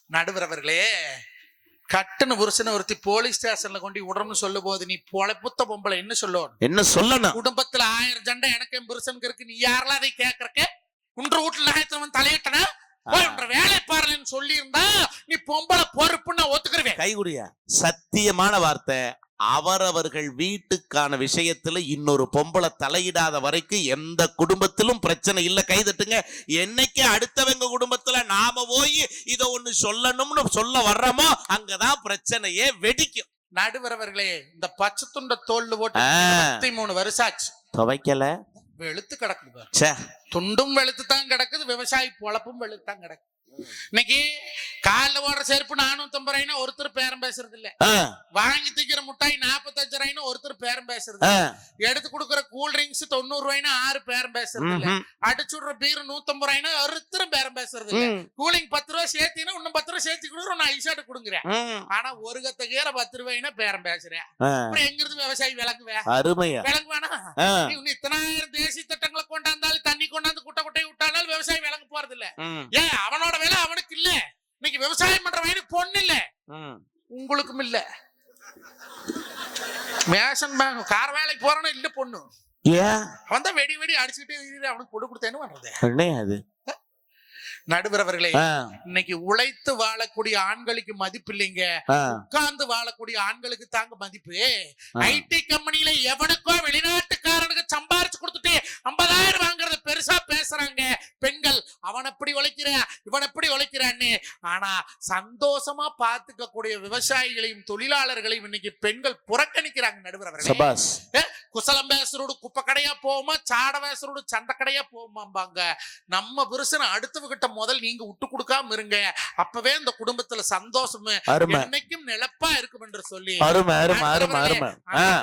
நடுவர் அவர்களே, கட்டுன்னு புருஷனை ஒருத்தி போலீஸ் ஸ்டேஷன்ல கொண்டு விடணும்னு சொல்லும் போது நீ பொழைப்புத்த பொம்பளை என்ன சொல்லணும்? என்ன சொல்லணும்? குடும்பத்துல 1000 சண்டை எனக்கு என் புருஷனுக்கு இருக்கு, நீ யாரெல்லாம் அதை கேட்கறக்க? உன்ற வீட்டுல நாயத்தவன் தலையிட்டனா வேலை பாருன்னு சொல்லி இருந்தா நீ பொம்பளை பொறுப்புன்னு ஒத்துக்கிறவேன். கைகுடியா சத்தியமான வார்த்தை. அவரவர்கள் வீட்டுக்கான விஷயத்துல இன்னொரு பொம்பளை தலையிடாத வரைக்கும் எந்த குடும்பத்திலும் பிரச்சனை இல்ல. கைதட்டுங்க. என்னைக்கு அடுத்தவங்க குடும்பத்துல நாம போய் இத ஒண்ணு சொல்லணும்னு சொல்ல வர்றோமோ அங்கதான் பிரச்சனையே வெடிக்கும். நடுவர் அவர்களே, இந்த பச்சை துண்ட தோல்ல போட்டு 23 வருஷம் ஆச்சு, துவைக்கல, வெளுத்து கிடக்குது. துண்டும் வெளுத்து தான் கிடக்குது, விவசாயி பொழப்பும் வெளுத்து தான் கிடக்குது. இன்னைக்கு காலில் ஓடுற செருப்பு 450 ரூபாய்னா ஒருத்தர் பேரம் பேசுறது இல்ல. வாங்கி திக்கிற முட்டாய் 45 ரூபாய்னா ஒருத்தர் பேரம் பேசுறது. எடுத்து கொடுக்குற கூல் ட்ரிங்க்ஸ் 90 ரூபாய்னா 6 பேரம் பேசுறது இல்ல. அடிச்சு விடுற பீர் 150 ரூபாய்னா ஒருத்தரும் பேரம் பேசுறது இல்ல. கூலிங் 10 ரூபாய் சேர்த்தினா இன்னும் 10 ரூபாய் சேர்த்து கொடுக்குறோம், நான் ஐசாட்டு கொடுக்குறேன். ஆனா ஒரு கத்த கீர 10 ரூபாய்னா பேரம் பேசுறேன். அப்புறம் எங்கிருந்து விவசாயி விளங்குவேன்? விளங்குவானா? இத்தனாயிரம் தேசிய திட்டங்களை கொண்டாந்தாலும் தண்ணி கொண்டாந்து குட்டை குட்டையை விட்டாலும் விவசாயி விளங்க போறது இல்ல. ஏன்? அவனோட வேலை அவனுக்கு இல்ல. இன்னைக்கு விவசாயம் பண்ற வயலுக்கு பொண்ணு இல்ல, உங்களுக்கும் இல்ல. மேஷன் கார வேலைக்கு போறானோ இல்ல பொண்ணு, அவன் தான் வெடி வெடி அடிச்சுக்கிட்டே அவனுக்கு பொண்ணு கொடுத்தேன்னு பண்றது. நடுவர் அவர்களே, இன்னைக்கு உழைத்து வாழக்கூடிய ஆண்களுக்கு மதிப்பு இல்லைங்க, உட்கார்ந்து வாழக்கூடிய ஆண்களுக்கு தாங்க மதிப்பு. ஐடி கம்பெனியில எவனுக்கோ வெளிநாட்டுக்காரனுக்கு சம்பாரிச்சு கொடுத்துட்டு 50,000 வாங்குறத பெருசா பேசுறாங்க பெண்கள். அவன் எப்படி உழைக்கிற, இவன் எப்படி உழைக்கிறான்னு. ஆனா சந்தோஷமா பாத்துக்க கூடிய விவசாயிகளையும் தொழிலாளர்களையும் இன்னைக்கு பெண்கள் புறக்கணிக்கிறாங்க. நடுவர் அவர்களே, குசலம் பேசுறோடு குப்பை கடையா போவோமா, சாட பேசுறோடு சண்டை கடையா போவோமாம்பாங்க. நம்ம புருஷனை அடுத்தவகிட்ட முதல் நீங்க விட்டு கொடுக்காம இருங்க, அப்பவே இந்த குடும்பத்துல சந்தோஷம் என்னைக்கும் நிலப்பா இருக்கும் என்று சொல்லி.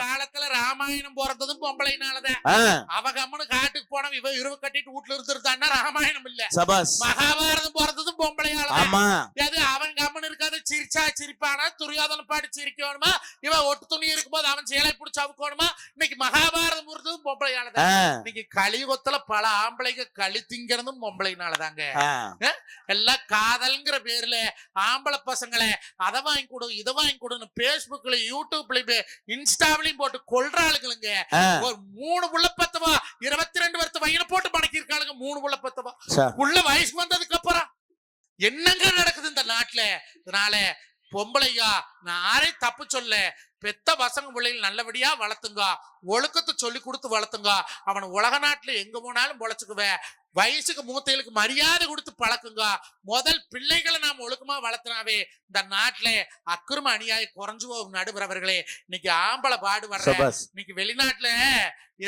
காலத்துல ராமாயணம் போறதும் பொம்பளைனாலதான். அவ கம்மனு காட்டுக்கு போன இவ இருவ கட்டிட்டு வீட்டுல இருந்துருந்தான்னா ராமாயணம் இல்ல. மகாபாரதம் போறதும் பொம்பளையால. அவன் கம்மனு இருக்காது, சிரிச்சா சிரிப்பானா, துரியோதன பாடி சிரிக்கணுமா, இவ ஒட்டு துணி இருக்கும்போது அவன் சேலை பிடிச்சு அவுக்கணுமா. இன்னைக்கு மகாபாரதம் போறதும் பொம்பளையாலதான். இன்னைக்கு கலியுகத்துல பல ஆம்பளைங்க களி திங்கிறதும் பொம்பளைனாலதாங்க. எல்லாம் காதல்ங்கிற பேர்ல ஆம்பளை பசங்களை அதை வாங்கி கொடு இதை வாங்கி கொடுன்னு பேஸ்புக்ல யூடியூப்ல இன்ஸ்டாவிலையும் போட்டு கொள்றாளுங்க. ஒரு 3 புள்ள பத்தவா 22 வருஷம் வயல போட்டு மடக்கி இருக்காளுங்க. 3 புள்ள பத்தவா உள்ள வயசுக்கு வந்ததுக்கு அப்புறம் என்னங்க நடக்குது இந்த நாட்டுல? இதனால பொம்பளையா நான் யாரையும் தப்பு சொல்ல, பெத்த பசங்க பிள்ளைகள் நல்லபடியா வளர்த்துங்க, ஒழுக்கத்தை சொல்லி கொடுத்து வளர்த்துங்க. அவனை உலக நாட்டுல எங்க போனாலும் பொழைச்சுக்குவேன். வயசுக்கு மூத்தைகளுக்கு மரியாதை கொடுத்து பழக்குங்க. முதல் பிள்ளைகளை நாம ஒழுக்கமா வளர்த்தினாவே இந்த நாட்டுல அக்கிரம அநியாயம் குறைஞ்சு போகும். நடுவர் அவர்களே, இன்னைக்கு ஆம்பளை பாடு வர்ற இன்னைக்கு வெளிநாட்டுல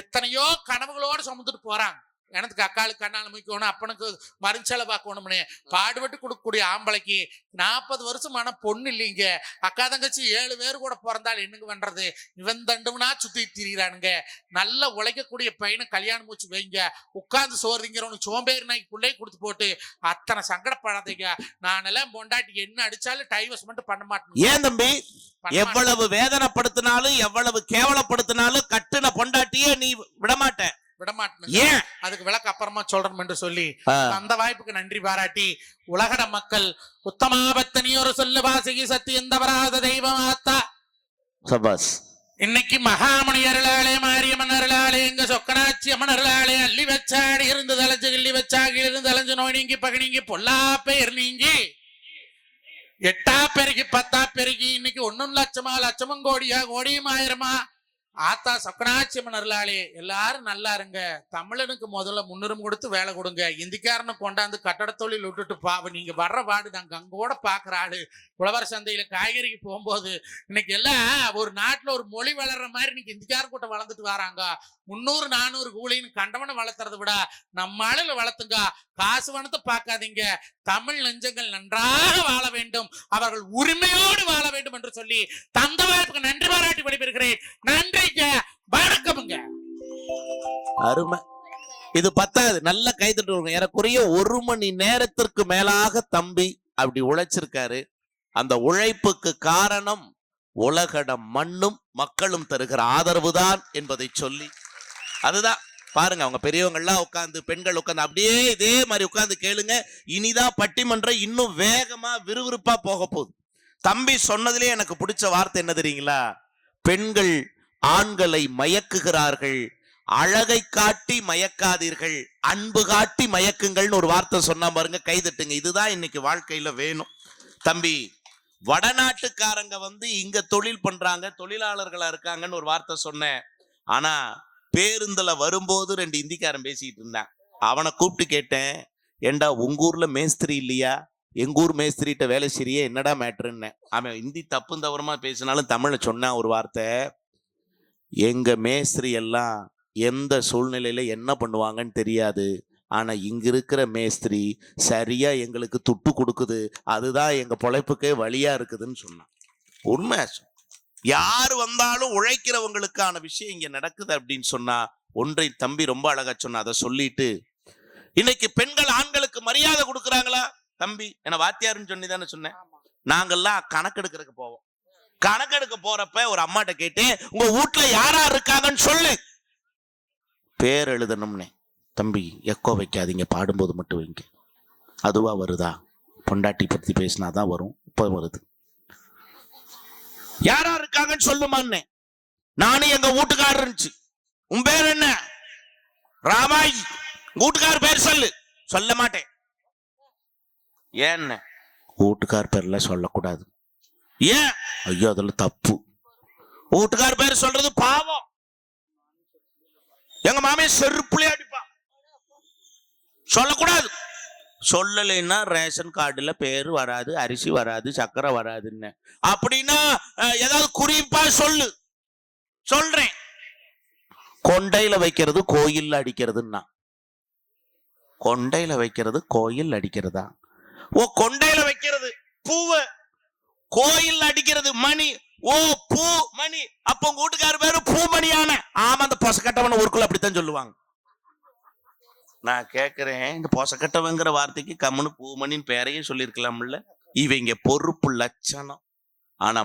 எத்தனையோ கனவுகளோடு சுமந்துட்டு போறாங்க. எனக்கு அக்காளுக்கு கண்ணால் முக்கிக்கணும், அப்பனுக்கு மருஞ்சலை பார்க்கணும்னு பாடுபட்டு கொடுக்கக்கூடிய ஆம்பளைக்கு 40 வருஷம் ஆன பொண்ணு இல்லைங்க. அக்கா தங்கச்சி 7 பேர் கூட பிறந்தால் என்னங்க பண்றது? இவன் தண்டுனா சுத்தி திரிகிறானுங்க. நல்ல உழைக்கக்கூடிய பையனை கல்யாணம் மூச்சு வைங்க. உட்கார்ந்து சோறுங்கிறவனு சோம்பேறி நாய்க்கு பிள்ளை கொடுத்து போட்டு அத்தனை சங்கடப்படாதீங்க. நான் எல்லாம் பொண்டாட்டி என்ன அடிச்சாலும் டைவர்ஸ் மட்டும் பண்ண மாட்டேன். ஏன் தம்பி? எவ்வளவு வேதனைப்படுத்தினாலும் எவ்வளவு கேவலப்படுத்தினாலும் கட்டுன பொண்டாட்டியே நீ விடமாட்டேன். அதுக்கு விளக்கு அப்புறமா சொல்றோம் என்று சொல்லி அந்த வாய்ப்புக்கு நன்றி பாராட்டி உலகட மக்கள் உத்தமாபத்தனியோரு சொல்லு வாசகி சத்தியந்தவராத தெய்வம் ஆத்தா சபாஸ். இன்னைக்கு மகாமணி அருளாளே, மாரியம்மன் அருளாளே, எங்க சொக்கனாச்சி அம்மன் அருளாளே, அள்ளி வச்சாடி இருந்து தலைஞ்சு கிள்ளி வச்சாகி இருந்து தலைஞ்சு நோய் நீங்கி பகனீங்கி பொல்லா பேர் நீங்கி 8 பெருகி 10 பெருகி இன்னைக்கு 1 லட்சமா லட்சமும் கோடியா கோடியும் ஆயிரமா ஆத்தா சொக்கனாச்சி அம்மன் அருளாளே. எல்லாரும் நல்லா இருங்க. தமிழனுக்கு முதல்ல முன்னுரிமை கொடுத்து வேலை கொடுங்க. இந்திக்காரனை கொண்டாந்து கட்டட தொழில் விட்டுட்டு பாவ நீங்க வர்ற பாடு நாங்க அங்கோட பாக்குற ஆளு. உழவர் சந்தையில காய்கறிக்கு போகும்போது இன்னைக்கு எல்லாம் ஒரு நாட்டுல ஒரு மொழி வளர்ற மாதிரி இன்னைக்கு இந்திக்கார கூட்டம் வளர்ந்துட்டு வராங்க. 300-400 கூலின்னு கண்டவனை வளர்த்துறத விட நம்ம ஆளுல வளர்த்துங்க. காசு வனத்தை பார்க்காதீங்க. தமிழ் நெஞ்சங்கள் நன்றாக வாழ வேண்டும், அவர்கள் உரிமையோடு வாழ வேண்டும் என்று சொல்லி தந்த வாய்ப்புக்கு நன்றி பாராட்டி விடைபெறுகிறேன். நன்றிங்க, வணக்கமுங்க. அருமை. இது 10வது. நல்ல கைதட்டு வருங்க. ஏறக்குறைய 1 மணி நேரத்திற்கு மேலாக தம்பி அப்படி உழைச்சிருக்காரு. அந்த உழைப்புக்கு காரணம் உலகடம் மண்ணும் மக்களும் தருகிற ஆதரவுதான் என்பதை சொல்லி அதுதான் பாருங்க, அவங்க பெரியவங்க எல்லாம் உட்கார்ந்து, பெண்கள் உட்கார்ந்து அப்படியே இதே மாதிரி உட்கார்ந்து கேளுங்க. இனிதான் பட்டிமன்றம் இன்னும் வேகமா விறுவிறுப்பா போக போகுது. தம்பி சொன்னதிலே எனக்கு பிடிச்ச வார்த்தை என்ன தெரியுங்களா? பெண்கள் ஆண்களை மயக்குகிறார்கள், அழகை காட்டி மயக்காதீர்கள், அன்பு காட்டி மயக்குங்கள்னு ஒரு வார்த்தை சொன்னா பாருங்க, கைதட்டுங்க. இதுதான் இன்னைக்கு வாழ்க்கையில வேணும். தம்பி, வடநாட்டுக்காரங்க இங்க தொழில் பண்றாங்க, தொழிலாளர்களா இருக்காங்கன்னு ஒரு வார்த்தை சொன்னேன். ஆனா பேருந்துல வரும்போது 2 இந்திக்காரன் பேசிட்டு இருந்தான். அவனை கூப்பிட்டு கேட்டேன், ஏண்டா உங்க ஊர்ல மேஸ்திரி இல்லையா? எங்க ஊர் மேஸ்திரிட்ட வேலை செய்ய என்னடா மேட்ருன்னு. அவன் இந்தி தப்பு தவறமா பேசினாலும் தமிழ்ல சொன்னான் ஒரு வார்த்தை, எங்க மேஸ்திரி எல்லாம் எந்த சூழ்நிலையில என்ன பண்ணுவாங்கன்னு தெரியாது, ஆனா இங்க இருக்கிற மேஸ்திரி சரியா எங்களுக்கு துட்டு கொடுக்குது, அதுதான் எங்க பொழைப்புக்கே வழியா இருக்குதுன்னு சொன்னான். உண்மை. யார் வந்தாலும் உழைக்கிறவங்களுக்கான விஷயம் இங்க நடக்குது அப்படின்னு சொன்னா, ஒன்றை தம்பி ரொம்ப அழகா சொன்ன. அதை சொல்லிட்டு, இன்னைக்கு பெண்கள் ஆண்களுக்கு மரியாதை கொடுக்குறாங்களா? தம்பி என்ன வாத்தியாருன்னு சொல்லி தானே சொன்னேன். நாங்கெல்லாம் கணக்கெடுக்கிறதுக்கு போவோம். கணக்கெடுக்க போறப்ப ஒரு அம்மாட்ட கேட்டேன், உங்க வீட்டுல யாரா இருக்காங்கன்னு சொல்லு. பேர் எழுதணும்னே. தம்பி எக்கோ வைக்காதீங்க, பாடும்போது மட்டும் வைங்க. அதுவா வருதா? பொண்டாட்டி பத்தி பேசினாதான் வரும், இப்ப வருது. யாரா இருக்காங்கன்னு சொல்லுமான்னு. நானும் எங்க வீட்டுக்காரர் இருந்துச்சு. உன் பேர் என்ன? ராமாய். வீட்டுக்கார் பேர் சொல்லு. சொல்ல மாட்டேன். ஏன்? வீட்டுக்கார் பேர்ல சொல்லக்கூடாது. ஏன்? ஐயோ அதுல தப்பு. வீட்டுக்கார் பேர் சொல்றது பாவம். எங்க மாமியை செருப்புலயே அடிப்பா. சொல்லக்கூடாது. சொல்லலைன்னா ரேஷன் கார்டுல பேரு வராது, அரிசி வராது, சக்கரை வராதுன்னு. அப்படின்னா ஏதாவது குறிப்பா சொல்லு. சொல்றேன். கொண்டையில வைக்கிறது கோயில் அடிக்கிறதுன்னா. கொண்டையில வைக்கிறது கோயில் அடிக்கிறதா? ஓ, கொண்டையில வைக்கிறது பூவை, கோயில் அடிக்கிறது மணி. ஓ, பூ மணி. அப்ப உங்க வீட்டுக்கார பேரு பூமணியான. ஆமா, அந்த பொசக்கட்டவன ஊருக்குள்ள அப்படித்தான் சொல்லுவாங்க. நான் கேட்கிறேன், இந்த பொசக்கட்டவங்கிற வார்த்தைக்கு கம்முன்னு பூமணின்னு பேரையே சொல்லியிருக்கலாம்ல. இவங்க பொறுப்பு லட்சணம். ஆனா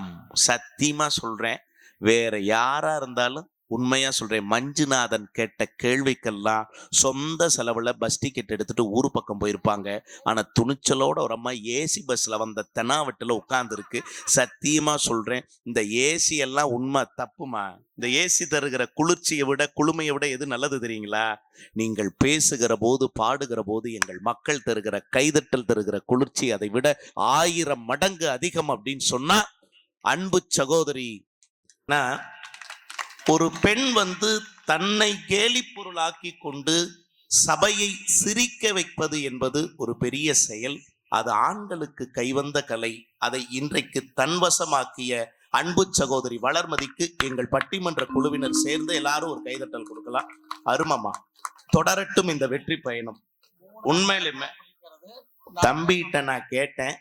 சத்தியமா சொல்றேன், வேற யாரா இருந்தாலும் உண்மையா சொல்றேன், மஞ்சுநாதன் கேட்ட கேள்விக்கெல்லாம் சொந்த செலவுல பஸ் டிக்கெட் எடுத்துட்டு ஊரு பக்கம் போயிருப்பாங்க. ஆனா துணிச்சலோட ஒரு அம்மா ஏசி பஸ்ல வந்த தெனாவட்டுல உட்கார்ந்து இருக்கு. சத்தியமா சொல்றேன், இந்த ஏசி எல்லாம் உண்மை தப்புமா. இந்த ஏசி தருகிற குளிர்ச்சியை விட குளுமையை விட எது நல்லது தெரியுங்களா? நீங்கள் பேசுகிற போது, பாடுகிற போது எங்கள் மக்கள் தருகிற கைதட்டல் தருகிற குளிர்ச்சி அதை விட 1000 மடங்கு அதிகம் அப்படின்னு சொன்னா, அன்பு சகோதரி, ஒரு பெண் தன்னை கேலி பொருளாக்கி கொண்டு சபையை சிரிக்க வைப்பது என்பது ஒரு பெரிய செயல். அது ஆண்களுக்கு கைவந்த கலை. அதை இன்றைக்கு தன்வசமாக்கிய அன்பு சகோதரி வளர்மதிக்கு எங்கள் பட்டிமன்ற குழுவினர் சேர்ந்து எல்லாரும் ஒரு கைதட்டல் கொடுக்கலாம். அருமமா, தொடரட்டும் இந்த வெற்றி பயணம். உண்மையிலுமே தம்பிகிட்ட நான் கேட்டேன்,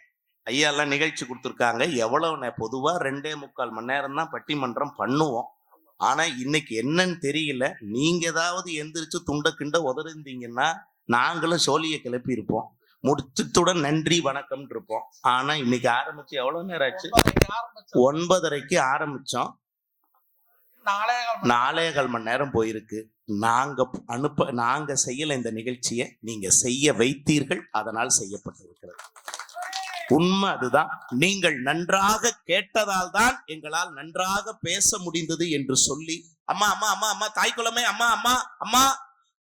ஐயா எல்லாம் நிகழ்ச்சி கொடுத்துருக்காங்க, எவ்வளவு? பொதுவா 2.25 மணி நேரம் தான் பட்டிமன்றம் பண்ணுவோம். ஆனா இன்னைக்கு என்னன்னு தெரியல, நீங்க ஏதாவது எந்திரிச்சு துண்ட கிண்ட உதறிந்தீங்கன்னா நாங்களும் சோழியை கிளப்பி இருப்போம், முடிச்சத்துடன் நன்றி வணக்கம் இருப்போம். ஆனா இன்னைக்கு ஆரம்பிச்சு எவ்வளவு நேரம் ஆச்சு? 9:30க்கு ஆரம்பிச்சோம், 4.25 மணி நேரம் போயிருக்கு. நாங்க செய்யல இந்த நிகழ்ச்சியை, நீங்க செய்ய வைத்தீர்கள், அதனால் செய்யப்பட்டிருக்கிறது. உண்மை அதுதான். நீங்கள் நன்றாக கேட்டதால் தான் எங்களால் நன்றாக பேச முடிந்தது என்று சொல்லி, அம்மா அம்மா அம்மா அம்மா தாய்க்குலமே, அம்மா அம்மா அம்மா,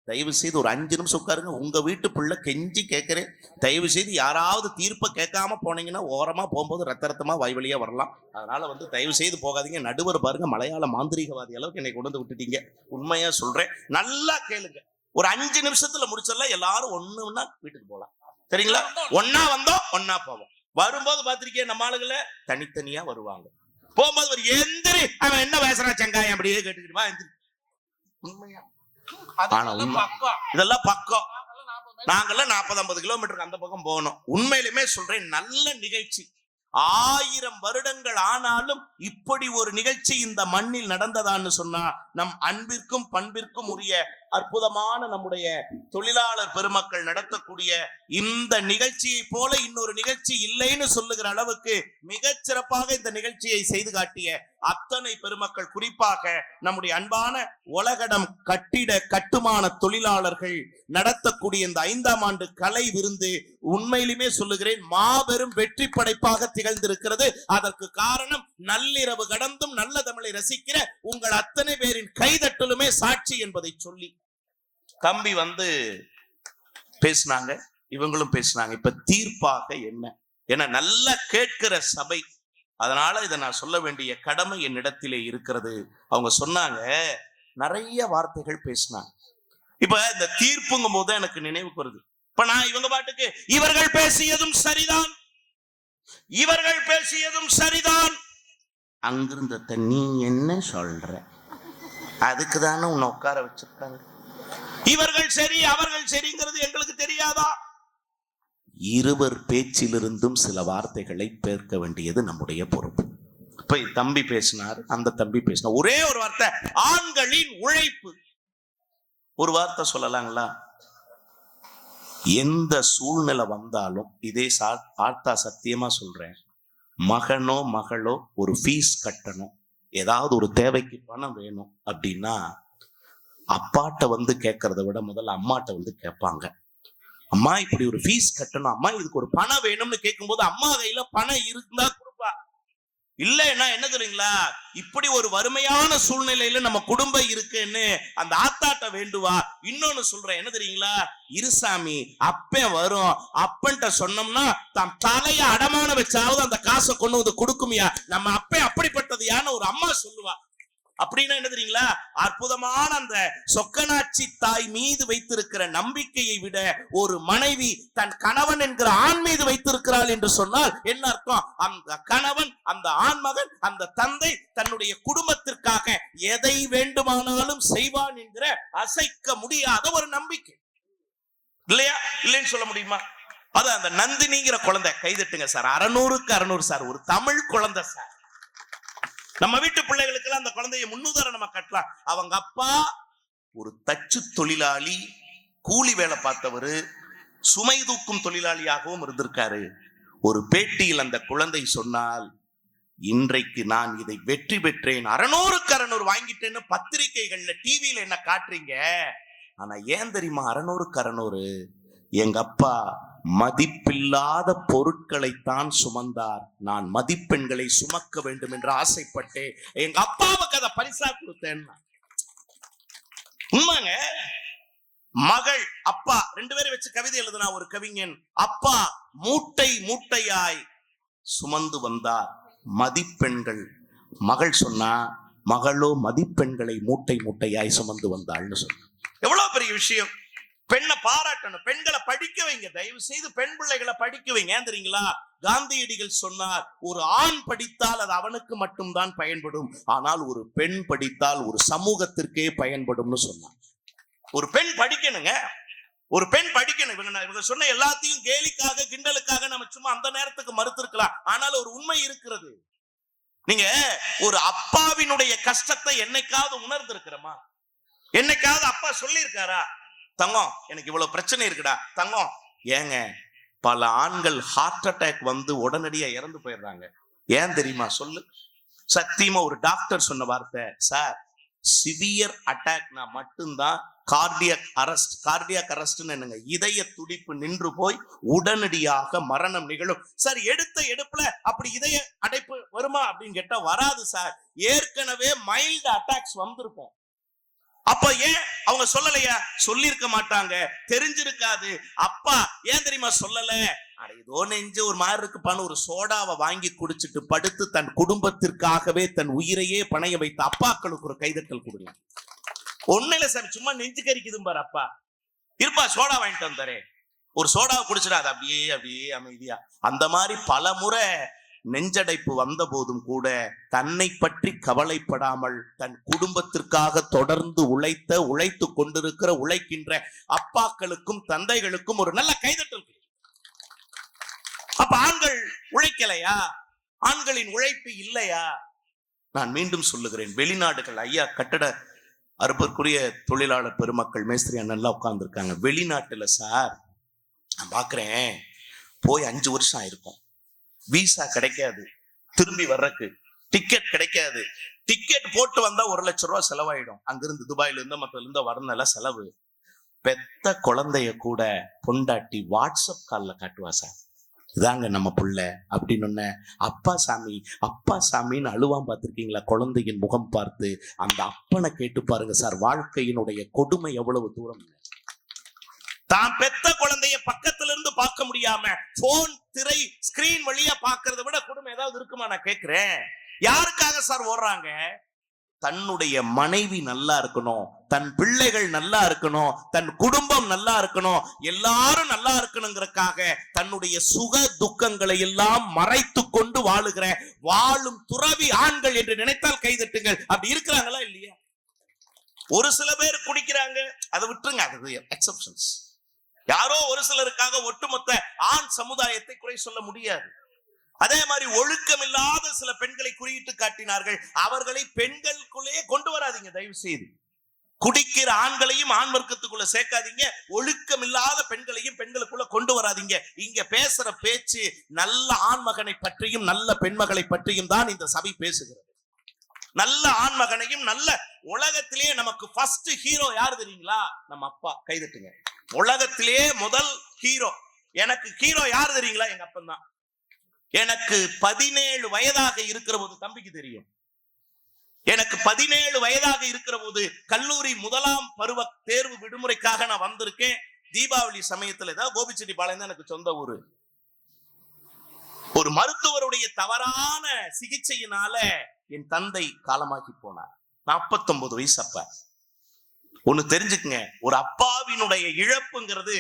தயவு செய்து ஒரு 5 நிமிஷம் உட்காருங்க. உங்க வீட்டு பிள்ளை கெஞ்சி கேட்கிறேன், தயவு செய்து யாராவது தீர்ப்பை கேட்காம போனீங்கன்னா ஓரமா போகும்போது ரத்தமா வாய்வழியா வரலாம். அதனால தயவு செய்து போகாதீங்க. நடுவர் பாருங்க, மலையாள மாந்திரிகவாதி அளவுக்கு என்னை கொண்டு வந்து விட்டுட்டீங்க. உண்மையா சொல்றேன், நல்லா கேளுங்க. ஒரு 5 நிமிஷத்துல முடிச்சிடலாம். எல்லாரும் ஒண்ணுன்னா வீட்டுக்கு போலாம். சரிங்களா? ஒன்னா வந்தோம், ஒன்னா போவோம். வரும்போது பாத்திருக்கேன், நம்ம ஆளுகளை தனித்தனியா வருவாங்க. போகும்போது ஒரு எந்திரி, அவன் என்ன பேசுறான் செங்காயம் அப்படியே கேட்டுக்கிட்டு வா எந்திரி. உண்மையா? ஆனா உண்மை இதெல்லாம் பக்கம். நாங்கெல்லாம் 40-50 கிலோமீட்டருக்கு அந்த பக்கம் போகணும். உண்மையிலுமே சொல்றேன், நல்ல நிகழ்ச்சி. 1000 வருடங்கள் ஆனாலும் இப்படி ஒரு நிகழ்ச்சி இந்த மண்ணில் நடந்ததான்னு சொன்னா நம் அன்பிற்கும் பண்பிற்கும் உரிய அற்புதமான நம்முடைய தொழிலாளர் பெருமக்கள் நடத்தக்கூடிய இந்த நிகழ்ச்சியை போல இன்னொரு நிகழ்ச்சி இல்லைன்னு சொல்லுகிற அளவுக்கு மிகச் சிறப்பாக இந்த நிகழ்ச்சியை செய்து காட்டிய அத்தனை பெருமக்கள், குறிப்பாக நம்முடைய அன்பான உலகடம் கட்டிட கட்டுமான தொழிலாளர்கள் நடத்தக்கூடிய இந்த 5ஆம் ஆண்டு கலை விருந்து உண்மையிலுமே சொல்லுகிறேன் மாபெரும் வெற்றி படைப்பாக திகழ்ந்திருக்கிறது. அதற்கு காரணம் நள்ளிரவு கடந்தும் நல்ல தமிழை ரசிக்கிற உங்கள் அத்தனை பேரின் கைதட்டலுமே சாட்சி என்பதை சொல்லி தம்பி பேசினாங்க, இவங்களும் பேசினாங்க. இப்ப தீர்ப்பாக என்ன என நல்லா கேட்கிற சபை, அதனால இதை நான் சொல்ல வேண்டிய கடமை என்னிடத்திலே இருக்கிறது. அவங்க சொன்னாங்க, நிறைய வார்த்தைகள் பேசினாங்க. இப்ப இந்த தீர்ப்புங்கும் போது எனக்கு நினைவுக்கு வருது. இப்ப நான் இவங்க பாட்டுக்கு இவர்கள் பேசியதும் சரிதான், இவர்கள் பேசியதும் சரிதான், அங்கிருந்த நீ என்ன சொல்ற, அதுக்குதானே உன்னை உட்கார வச்சிருக்காங்க. இவர்கள் சரி அவர்கள் சரிங்கிறது எங்களுக்கு தெரியாதா? இருவர் பேச்சிலிருந்தும் சில வார்த்தைகளை பேர்க்க வேண்டியது நம்முடைய பொறுப்பு. இப்ப தம்பி பேசினார், அந்த தம்பி பேசினார். ஒரே ஒரு வார்த்தை, ஆண்களின் உழைப்பு. ஒரு வார்த்தை சொல்லலாங்களா? எந்த சூழ்நிலை வந்தாலும் இதே ஆர்த்தா சத்தியமா சொல்றேன், மகனோ மகளோ ஒரு ஃபீஸ் கட்டணும், ஏதாவது ஒரு தேவைக்கு பணம் வேணும் அப்படின்னா அப்பாட்ட கேட்கறத விட முதல்ல அம்மாட்ட கேட்பாங்க. அம்மா இப்படி ஒரு ஃபீஸ் கட்டணும், அம்மா இதுக்கு ஒரு பணம் வேணும்னு கேட்கும்போது அம்மா கையில பணம் இருந்தா கொடுப்பா. இல்லைன்னா என்ன தெரியுங்களா, இப்படி ஒரு வறுமையான சூழ்நிலையில நம்ம குடும்பம் இருக்குன்னு அந்த ஆத்தாட்ட வேண்டுவா. இன்னொன்னு சொல்றேன், என்ன தெரியுங்களா, இருசாமி அப்பன் வரும், அப்பன்ட்ட சொன்னோம்னா தம் தலைய அடமான வச்சாவது அந்த காசை கொண்டு வந்து கொடுக்குமியா, நம்ம அப்பன் அப்படிப்பட்டது யான்னு ஒரு அம்மா சொல்லுவா. அப்படின்னா என்ன தெரியுங்களா, அற்புதமான அந்த சொக்கனாட்சி தாய் மீது வைத்திருக்கிற நம்பிக்கையை விட ஒரு மனைவி தன் கணவன் என்கிற ஆண் மீது வைத்திருக்கிறாள் என்று சொன்னால் என்ன அர்த்தம்? அந்த கணவன், அந்த ஆண்மகன், அந்த தந்தை தன்னுடைய குடும்பத்திற்காக எதை வேண்டுமானாலும் செய்வான் என்கிற அசைக்க முடியாத ஒரு நம்பிக்கை இல்லையா? இல்லைன்னு சொல்ல முடியுமா? அது அந்த நந்தினிங்கிற குழந்தை, கைதட்டுங்க சார், 600க்கு 600 சார், ஒரு தமிழ் குழந்தை சார். நம்ம வீட்டு பிள்ளைகளுக்கு அந்த குழந்தைய முன்னுதாரணமா கட்டலாம். அவங்க அப்பா ஒரு தச்சு தொழிலாளி, கூலி வேலை பார்த்தவரு, சுமை தூக்கும் தொழிலாளியாகவும் இருந்திருக்காரு. ஒரு பேட்டியில் அந்த குழந்தை சொன்னால், இன்றைக்கு நான் இதை வெற்றி பெற்றேன், 600க்கு 600 வாங்கிட்டேன்னு பத்திரிகைகள்ல டிவியில என்ன காட்டுறீங்க, ஆனா ஏன் தெரியுமா 600க்கு 600? எங்க அப்பா மதிப்பில்லாத பொருட்களைத்தான் சுமந்தார், நான் மதிப்பெண்களை சுமக்க வேண்டும் என்று ஆசைப்பட்டேன், எங்க அப்பாவுக்கு அதை பரிசா கொடுத்தேன். உண்மைங்க. மகள் அப்பா 2 பேரை வச்சு கவிதை எழுதுனா ஒரு கவிஞன், அப்பா மூட்டை மூட்டையாய் சுமந்து வந்தார், மதிப்பெண்கள். மகள் சொன்னா, மகளோ மதிப்பெண்களை மூட்டை மூட்டையாய் சுமந்து வந்தாள்னு சொன்ன. எவ்வளவு பெரிய விஷயம். பெண்ணை பாராட்டணும், பெண்களை படிக்க வைங்க, தயவு செய்து பெண் பிள்ளைகளை படிக்க வைங்க. ஏன் தெரியுங்களா, காந்தியடிகள் சொன்னார், ஒரு ஆண் படித்தால் அது அவனுக்கு மட்டும்தான் பயன்படும், ஆனால் ஒரு பெண் படித்தால் ஒரு சமூகத்திற்கே பயன்படும்னு சொன்னார். ஒரு பெண் படிக்கணுங்க, ஒரு பெண் படிக்கணும். இவங்க சொன்ன எல்லாத்தையும் கேலிக்காக கிண்டலுக்காக நம்ம சும்மா அந்த நேரத்துக்கு மறுத்திருக்கலாம், ஆனால் ஒரு உண்மை இருக்கிறது. நீங்க ஒரு அப்பாவினுடைய கஷ்டத்தை என்னைக்காவது உணர்ந்திருக்கிறோமா? என்னைக்காவது அப்பா சொல்லி இருக்காரா, தங்கம் எனக்கு இவ்வளவு பிரச்சனை இருக்குடா தங்கம்? ஏங்க, பல ஆண்கள் ஹார்ட் அட்டாக் உடனடியா இறந்து போயிடுறாங்க. ஏன் தெரியுமா? சொல்லு. சத்தியமா ஒரு டாக்டர் சொன்ன வார்த்தை, சார் சிவியர் அட்டாக்னா மட்டும்தான் கார்டியாக் அரெஸ்ட்னு என்னங்க, இதய துடிப்பு நின்று போய் உடனடியாக மரணம் நிகழும். சார் எடுத்த எடுப்புல அப்படி இதய அடைப்பு வருமா அப்படின்னு கேட்டா வராது சார், ஏற்கனவே மைல்டு அட்டாக்ஸ் வந்திருக்கும். அப்ப ஏன் அவங்க சொல்லலையா? சொல்லிருக்க மாட்டாங்க, தெரிஞ்சிருக்காது. அப்பா ஏன் தெரியுமா சொல்லல? ஏதோ நெஞ்சு ஒரு மாதிரி இருக்குப்பான்னு ஒரு சோடாவை வாங்கி குடிச்சிட்டு படுத்து தன் குடும்பத்திற்காகவே தன் உயிரையே பணைய வைத்த அப்பாக்களுக்கு ஒரு கைதட்டல் கொடுங்க. ஒன்னும் இல்ல சார், சும்மா நெஞ்சு கறிக்குதும் பாரு அப்பா, இருப்பா சோடா வாங்கிட்டு வந்தாரே, ஒரு சோடாவை குடிச்சிடாது, அப்படியே அப்படியே அமைதியா. அந்த மாதிரி பல முறை நெஞ்சடைப்பு வந்த போதும் கூட தன்னை பற்றி கவலைப்படாமல் தன் குடும்பத்திற்காக தொடர்ந்து உழைத்து கொண்டிருக்கிற உழைக்கின்ற அப்பாக்களுக்கும் தந்தைகளுக்கும் ஒரு நல்ல கைதட்டல். அப்ப ஆண்கள் உழைக்கலையா? ஆண்களின் உழைப்பு இல்லையா? நான் மீண்டும் சொல்லுகிறேன், வெளிநாடுகள், ஐயா கட்டட அருப்பருக்குரிய தொழிலாளர் பெருமக்கள், மேஸ்திரி அண்ணன்லாம் உட்கார்ந்துருக்காங்க. வெளிநாட்டுல சார் நான் பாக்குறேன், போய் 5 வருஷம் ஆயிருக்கும், விசா கிடைக்காது, திரும்பி வர்றதுக்கு டிக்கெட் கிடைக்காது. டிக்கெட் போட்டு வந்தா 1 லட்சம் ரூபாய் செலவாயிடும். அங்கிருந்து துபாயில இருந்து மத்தல இருந்து வரணும்ல செலவு. பெத்த குழந்தைய கூட பொண்டாட்டி வாட்ஸ்அப் கால்ல காட்டுவா சார், இதாங்க நம்ம புள்ள அப்படின்னு. அப்பா சாமி அப்பா சாமின்னு அழுவான் பார்த்திருக்கீங்களா? குழந்தையின் முகம் பார்த்து அந்த அப்பனை கேட்டு பாருங்க சார், வாழ்க்கையினுடைய கொடுமை எவ்வளவு தூரம். தான் பெத்த குழந்தைய பக்கத்துல இருந்து பார்க்க முடியாம போன் திரை ஸ்கிரீன் வழியா பாக்குறத விட கொடுமை ஏதாவது இருக்குமா? நான் கேட்கிறேன். யாருக்காக சார் ஓடுறாங்க? தன்னுடைய மனைவி நல்லா இருக்கணும், தன் பிள்ளைகள் நல்லா இருக்கணும், தன் குடும்பம் நல்லா இருக்கணும், எல்லாரும் நல்லா இருக்கணுங்கிறதுக்காக தன்னுடைய சுக துக்கங்களை எல்லாம் மறைத்து கொண்டு வாழும் துறவி ஆண்கள் என்று நினைத்தால் கைதட்டுங்கள். அப்படி இருக்கிறாங்களா இல்லையா? ஒரு சில பேர் குடிக்கிறாங்க, அதை விட்டுருங்க, அது எக்ஸெப்ஷன்ஸ். யாரோ ஒரு சிலருக்காக ஒட்டுமொத்த ஆண் சமுதாயத்தை குறை சொல்ல முடியாது. அதே மாதிரி ஒழுக்கம் இல்லாத சில பெண்களை குறியிட்டு காட்டினார்கள். அவர்களை பெண்களுக்குள்ளேயே கொண்டு வராதீங்க தயவு செய்து. குடிக்கிற ஆண்களையும் ஆண் வர்க்கத்துக்குள்ள சேர்க்காதீங்க, ஒழுக்கம் இல்லாத பெண்களையும் பெண்களுக்குள்ள கொண்டு வராதீங்க. இங்க பேசுற பேச்சு நல்ல ஆண்மகனை பற்றியும் நல்ல பெண்மகளை பற்றியும் தான் இந்த சபை பேசுகிறது. நல்ல ஆண்மகனையும், நல்ல உலகத்திலேயே நமக்கு ஃபர்ஸ்ட் ஹீரோ யாரு தெரியுங்களா? நம்ம அப்பா. கைதட்டுங்க. உலகத்திலேயே முதல் ஹீரோ எனக்கு ஹீரோ யாரு தெரியுங்களா? எங்க அப்பன் தான். எனக்கு 17 வயதாக இருக்கிற போது, தம்பிக்கு தெரியும், எனக்கு 17 வயதாக இருக்கிற போது கல்லூரி 1ஆம் பருவ தேர்வு விடுமுறைக்காக நான் வந்திருக்கேன். தீபாவளி சமயத்துல தான் கோபிச்செட்டிப்பாளையம் தான் எனக்கு சொந்த ஊரு. ஒரு மருத்துவருடைய தவறான சிகிச்சையினால என் தந்தை காலமாக்கி போனார். 49 வயசு. அப்ப ஒண்ணு தெரிஞ்சுக்குங்க, ஒரு அப்பாவினுடைய இழப்புங்கிறது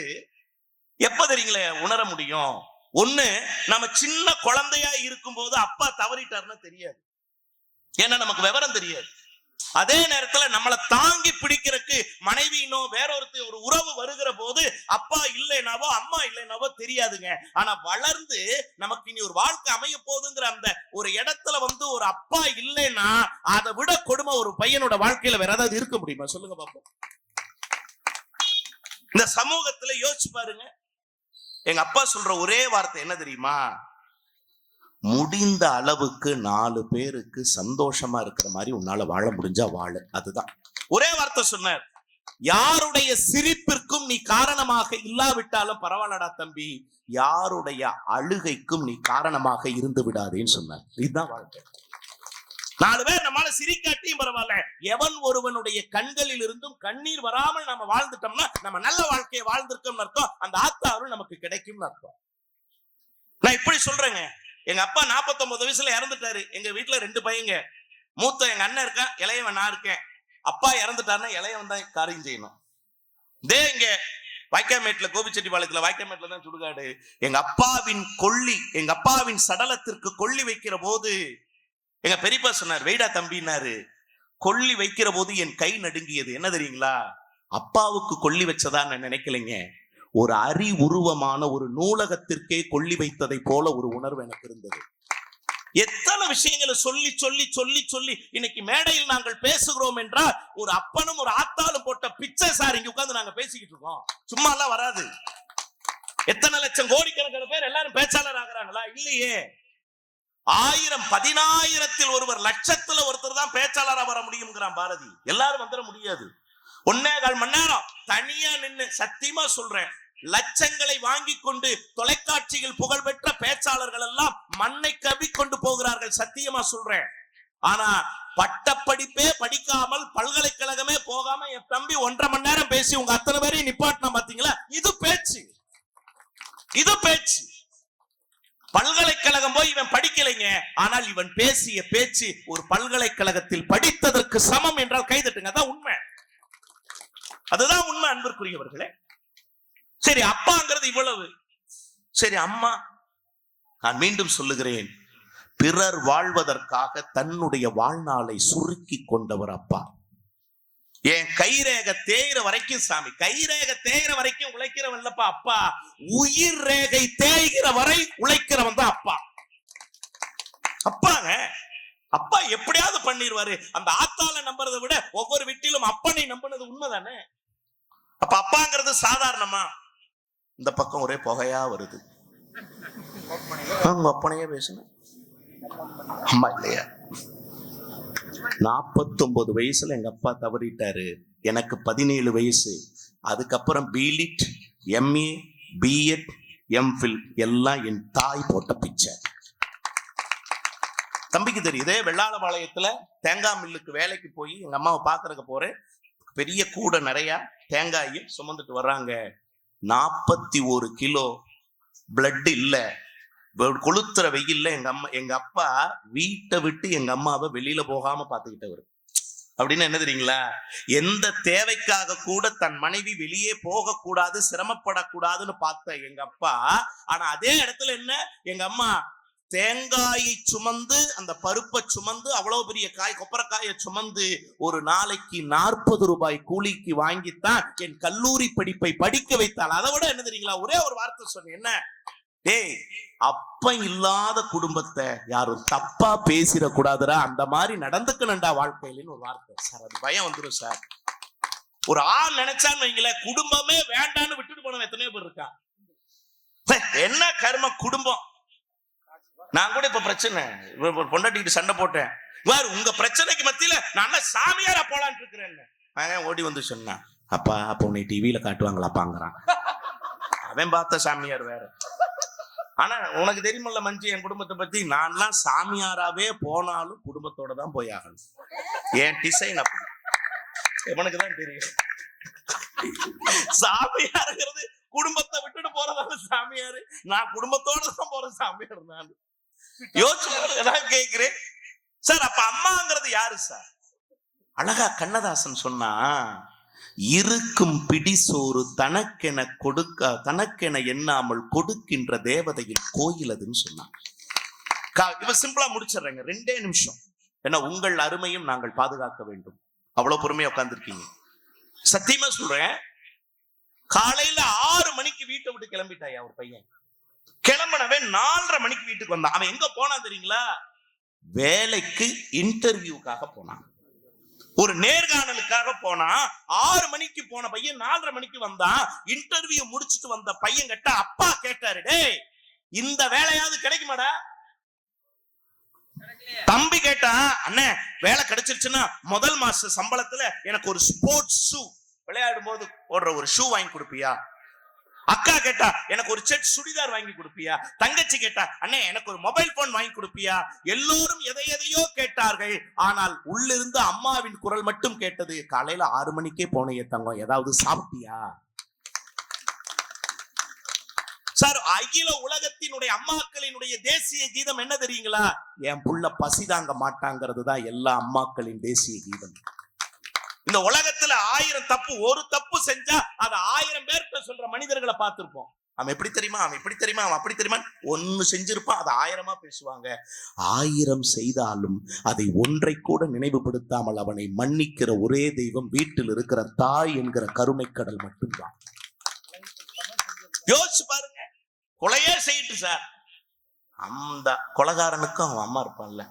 எப்ப தெரியுங்களே உணர முடியும்? ஒண்ணு, நம்ம சின்ன குழந்தையா இருக்கும் போது அப்பா தவறிட்டாருன்னு தெரியாது, ஏன்னா நமக்கு விவரம் தெரியாது. அதே நேரத்துல நம்மளை தாங்கி பிடிக்கிறதுக்கு மனைவியினோ வேற ஒரு உறவு வருகிற போது அப்பா இல்லைனாவோ அம்மா இல்லைனாவோ தெரியாதுங்க. ஆனா வளர்ந்து நமக்கு இனி ஒரு வாழ்க்கை அமைய போகுதுங்கிற அந்த ஒரு இடத்துல ஒரு அப்பா இல்லைன்னா அதை விட கொடுமை ஒரு பையனோட வாழ்க்கையில வேற ஏதாவது இருக்க முடியுமா? சொல்லுங்க பாப்போம். இந்த சமூகத்துல யோசிச்சு பாருங்க. எங்க அப்பா சொல்ற ஒரே வார்த்தை என்ன தெரியுமா? முடிந்த அளவுக்கு 4 பேருக்கு சந்தோஷமா இருக்கிற மாதிரி உன்னால வாழ முடிஞ்சா வாழு. அதுதான் ஒரே வார்த்தை சொன்னார். யாருடைய சிரிப்பிற்கும் நீ காரணமாக இல்லாவிட்டாலும் பரவாயில்லடா தம்பி, யாருடைய அழுகைக்கும் நீ காரணமாக இருந்து விடாதேன்னு சொன்னார். இதுதான் வாழ்க்கை. 4 பேர் நம்மளால சிரிக்காட்டியும் பரவாயில்ல, எவன் ஒருவனுடைய கண்களில் இருந்தும் கண்ணீர் வராமல் நம்ம வாழ்ந்துட்டோம்னா நம்ம நல்ல வாழ்க்கையை வாழ்ந்திருக்கோம்னு அர்த்தம். அந்த ஆத்தாரும் நமக்கு கிடைக்கும்னு அர்த்தம். நான் இப்படி சொல்றேங்க. எங்க அப்பா 49 வயசுல இறந்துட்டாரு. எங்க வீட்டுல 2 பையங்க. மூத்த எங்க அண்ணன் இருக்கான், இளையவன் நான் இருக்கேன். அப்பா இறந்துட்டாருன்னா இளையவன் தான் காரியம் செய்யணும். இங்க வாய்க்காமேட்ல, கோபிச்செட்டிப்பாளையத்துல வாய்க்காமேட்ல தான் சுடுகாடு. எங்க அப்பாவின் கொள்ளி, எங்க அப்பாவின் சடலத்திற்கு கொள்ளி வைக்கிற போது எங்க பெரியப்பா சொன்னார், வெயிடா தம்பினாரு. கொள்ளி வைக்கிற போது என் கை நடுங்கியது. என்ன தெரியுங்களா? அப்பாவுக்கு கொள்ளி வச்சதா நான் நினைக்கலைங்க, ஒரு உருவமான ஒரு நூலகத்திற்கே கொள்ளி வைத்ததை போல ஒரு உணர்வு எனக்கு இருந்தது. எத்தனை விஷயங்களை சொல்லி சொல்லி சொல்லி சொல்லி இன்னைக்கு மேடையில் நாங்கள் பேசுகிறோம் என்றால் ஒரு அப்பனும் ஒரு ஆத்தாலும் போட்ட பிச்சை சார் இங்க உட்கார்ந்து நாங்க பேசிக்கிட்டு இருக்கோம். சும்மா எல்லாம் வராது. எத்தனை லட்சம் கோடிக்கணக்கான பேர் எல்லாரும் பேச்சாளர் ஆகிறாங்களா? இல்லையே. 1000 10,000 ஒருவர், லட்சத்துல ஒருத்தர் தான் பேச்சாளரா வர முடியும்ங்கிறான் பாரதி. எல்லாரும் வந்துட முடியாது. 1.25 மணி நேரம் தனியா நின்று, சத்தியமா சொல்றேன், லட்சங்களை வாங்கி கொண்டு தொலைக்காட்சியில் புகழ்பெற்ற பேச்சாளர்கள் எல்லாம் மண்ணை கவி கொண்டு போகிறார்கள். சத்தியமா சொல்றேன். ஆனா பட்டப்படிப்பே படிக்காமல் பல்கலைக்கழகமே போகாம என் தம்பி 1.5 மணி நேரம் பேசி உங்க அத்தனை பேரையும் நிப்பாட்டினா பாத்தீங்களா? இது பேச்சு, இது பேச்சு. பல்கலைக்கழகம் போய் இவன் படிக்கலைங்க, ஆனால் இவன் பேசிய பேச்சு ஒரு பல்கலைக்கழகத்தில் படித்ததற்கு சமம் என்றால் கைதட்டுங்க. அதான் உண்மை, அதுதான் உண்மை அன்பிற்குரியவர்களே. சரி, அப்பாங்கிறது இவ்வளவு. சரி, அம்மா. நான் மீண்டும் சொல்லுகிறேன், பிறர் வாழ்வதற்காக தன்னுடைய வாழ்நாளை சுருக்கி கொண்டவர் அப்பா. என் கைரேகை தேய்கிற வரைக்கும் சாமி, கைரேகை தேய்கிற வரைக்கும் உழைக்கிறவன் இல்லப்பா அப்பா, உயிர் ரேகை தேய்கிற வரை உழைக்கிறவன் தான் அப்பா. அப்பாங்க அப்பா எப்படியாவது பண்ணிடுவாரு. அந்த ஆத்தால நம்புறதை விட ஒவ்வொரு வீட்டிலும் அப்பனை நம்பினது உண்மைதானே. அப்ப அப்பாங்கிறது சாதாரணமா? இந்த பக்கம் ஒரே புகையா வருது. அவங்க அப்பனையே பேசணும். அம்மா இல்லையா? 49 வயசுல எங்க அப்பா தவறிட்டாரு. எனக்கு 17 வயசு. அதுக்கப்புறம் பிலிட், எம்ஏ, பிஎட், எம்ஃபில் எல்லாம் என் தாய் போட்ட பிச்சை. தம்பிக்கு தெரியுதே, வெள்ளாளபாளையத்துல தேங்காய் மில்லுக்கு வேலைக்கு போய் எங்க அம்மாவை பாக்குறதுக்கு போறேன். பெரிய கூடை நிறைய தேங்காயும் சுமந்துட்டு வர்றாங்க. 41 கிலோ பிளட் இல்ல. கொளுத்துற வெயில்ல எங்க அப்பா வீட்டை விட்டு எங்க அம்மாவை வெளியில போகாம பாத்துக்கிட்டவர். அப்படின்னு என்ன தெரியுங்களா? எந்த தேவைக்காக கூட தன் மனைவி வெளியே போக கூடாது, சிரமப்படக்கூடாதுன்னு பார்த்த எங்க அப்பா, ஆனா அதே இடத்துல என்ன, எங்க அம்மா தேங்காயை சுமந்து, அந்த பருப்பை சுமந்து, அவ்வளவு பெரிய காய் கொப்பரைக்காயை சுமந்து ஒரு நாளைக்கு 40 ரூபாய் கூலிக்கு வாங்கித்தான் என் கல்லூரி படிப்பை படிக்க வைத்தாள். அதை விட என்ன தெரியுங்களா? ஒரே ஒரு வார்த்தை சொன்னேன். என்ன? டேய், அப்ப இல்லாத குடும்பத்தை யாரும் தப்பா பேசிடக்கூடாதுடா, அந்த மாதிரி நடந்துக்கணும்டா வாழ்க்கையிலன்னு ஒரு வார்த்தை. சார், அது பயம் வந்துடும் சார். ஒரு ஆள் நினைச்சான்னு வைங்களேன், குடும்பமே வேண்டான்னு விட்டுட்டு போனவன் எத்தனையோ பேர் இருக்கா. என்ன கர்ம குடும்பம். நான் கூட இப்ப பிரச்சனை பொண்டாட்டிட்டு சண்டை போட்டேன். உங்க பிரச்சனைக்கு மத்தியில நான் சாமியாரா போலான்னு இருக்கிறேன். ஓடி வந்து சொன்னான், அப்பா அப்ப உன்னை டிவியில காட்டுவாங்களாப்பாங்கிறான். அவன் பார்த்த சாமியார் வேற. ஆனா உனக்கு தெரியுமில்ல மஞ்சி, என் குடும்பத்தை பத்தி, நான்லாம் சாமியாராவே போனாலும் குடும்பத்தோட தான் போய் ஆகணும். என் டிசைன் அப்படி எவனுக்கு தான் தெரியும். சாமியாருங்கிறது குடும்பத்தை விட்டுட்டு போறதால சாமியாரு. நான் குடும்பத்தோட தான் போற சாமியார். நான் யோசிச்சு கேட்கிறேன் சார், அப்ப அம்மாங்கிறது யாரு சார்? அழகா கண்ணதாசன் சொன்னா, இருக்கும் பிடிசோறு தனக்கென எண்ணாமல் கொடுக்கின்ற தேவதையின் கோயில் அதுன்னு சொன்னாங்க. இப்ப சிம்பிளா முடிச்சிடுறேங்க, 2 நிமிஷம். ஏன்னா உங்கள் அருமையும் நாங்கள் பாதுகாக்க வேண்டும். அவ்வளவு பொறுமையா உட்கார்ந்துருக்கீங்க. சத்தியமா சொல்றேன், காலையில 6 மணிக்கு வீட்டை விட்டு கிளம்பிட்டாயா ஒரு பையன். கிளம்பினவன் 4:30 மணிக்கு வீட்டுக்கு வந்தான். அவன் எங்க போனான் தெரியுங்களா? வேலைக்கு இன்டர்வியூக்காக போனான், ஒரு நேர்காணலுக்காக போனா. 6 மணிக்கு போன பையன் 4:30 மணிக்கு வந்தான். இன்டர்வியூ முடிச்சுட்டு வந்த பையன் கிட்ட அப்பா கேட்டாரு, டேய் இந்த வேலையாவது கிடைக்குமாடா? தம்பி கேட்டான், அண்ணே வேலை கிடைச்சிருச்சுன்னா முதல் மாச சம்பளத்துல எனக்கு ஒரு ஸ்போர்ட்ஸ் ஷூ, விளையாடும் போது போடுற ஒரு ஷூ வாங்கி கொடுப்பியா? அக்கா கேட்டா, எனக்கு ஒரு செட் சுடிதார் வாங்கி கொடுப்பியா? தங்கச்சி கேட்டா, அண்ணே எனக்கு ஒரு மொபைல் போன் வாங்கி கொடுப்பியா? எல்லோரும் எதையோ கேட்டார்கள். ஆனால் உள்ளிருந்து அம்மாவின் குரல் மட்டும் கேட்டது, காலையில 6 மணிக்கே போனையே தங்கம், ஏதாவது சாப்பிட்டியா? சார், அகில உலகத்தினுடைய அம்மாக்களினுடைய தேசிய கீதம் என்ன தெரியுங்களா? என் புள்ள பசி தாங்க மாட்டாங்கிறது தான் எல்லா அம்மாக்களின் தேசிய கீதம். இந்த உலகத்துல 1000 தப்பு, ஒரு தப்பு செஞ்சா அதை 1000 பேர்கிட்ட சொல்ற மனிதர்களை பார்த்திருப்போம். அவன் எப்படி தெரியுமா, அவன் இப்படி தெரியுமா, அவன் அப்படி தெரியுமா, ஒன்னு செஞ்சிருப்பான், அதை 1000 பேசுவாங்க. 1000 செய்தாலும் அதை ஒன்றை கூட நினைவுபடுத்தாமல் அவனை மன்னிக்கிற ஒரே தெய்வம் வீட்டில் இருக்கிற தாய் என்கிற கருணை கடல் மட்டும்தான். யோசிச்சு பாருங்க, கொலையே செய்யிட்டு சார், அந்த கொலைகாரனுக்கும் அவன் அம்மா இருப்பான்ல.